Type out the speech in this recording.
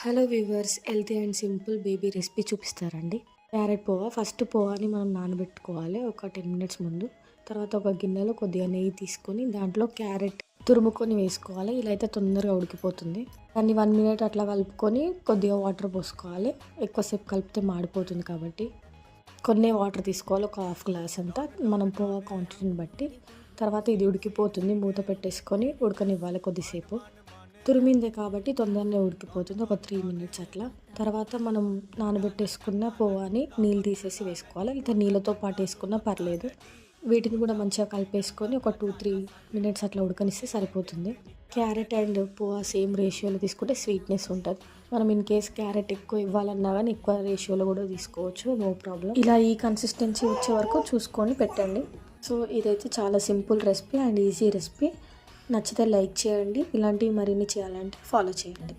Hello viewers, healthy and simple baby recipe చూపిస్తారండి. Carrot poha. First పోహాని మనం నానబెట్టుకోవాలి ఒక 10 మినిట్స్ ముందు. తర్వాత ఒక గిన్నెలో కొద్దిగా నెయ్యి తీసుకొని దాంట్లో క్యారెట్ తురుముకొని వేసుకోవాలి. ఇలా అయితే తొందరగా ఉడికిపోతుంది. దాన్ని 1 మినిట్ అట్లా కలుపుకొని కొద్దిగా వాటర్ పోసుకోవాలి. ఎక్కువసేపు కలిపితే మాడిపోతుంది కాబట్టి కొన్ని వాటర్ తీసుకోవాలి, ఒక హాఫ్ గ్లాస్ అంతా, మనం పోహా క్వాంటిటీని బట్టి. తర్వాత ఇది ఉడికిపోతుంది, మూత పెట్టేసుకొని ఉడకనివ్వాలి కొద్దిసేపు. తురిమిందే కాబట్టి తొందరనే ఉడికిపోతుంది, ఒక 3 మినిట్స్ అట్లా. తర్వాత మనం నానబెట్టేసుకున్న పోహాని నీళ్ళు తీసేసి వేసుకోవాలి, లేదా నీళ్ళతో పాటు వేసుకున్నా పర్లేదు. వీటిని కూడా మంచిగా కలిపేసుకొని ఒక 2-3 మినిట్స్ అట్లా ఉడకనిస్తే సరిపోతుంది. క్యారెట్ అండ్ పోహా సేమ్ రేషియోలో తీసుకుంటే స్వీట్నెస్ ఉంటుంది. మనం ఇన్ కేస్ క్యారెట్ ఎక్కువ ఇవ్వాలన్నా కానీ ఎక్కువ రేషియోలో కూడా తీసుకోవచ్చు, నో ప్రాబ్లం. ఇలా ఈ కన్సిస్టెన్సీ వచ్చే వరకు చూసుకొని పెట్టండి. సో ఇదైతే చాలా simple recipe and easy recipe. నచ్చితే లైక్ చేయండి. ఇలాంటివి మరిన్ని చేయాలంటే ఫాలో చేయండి.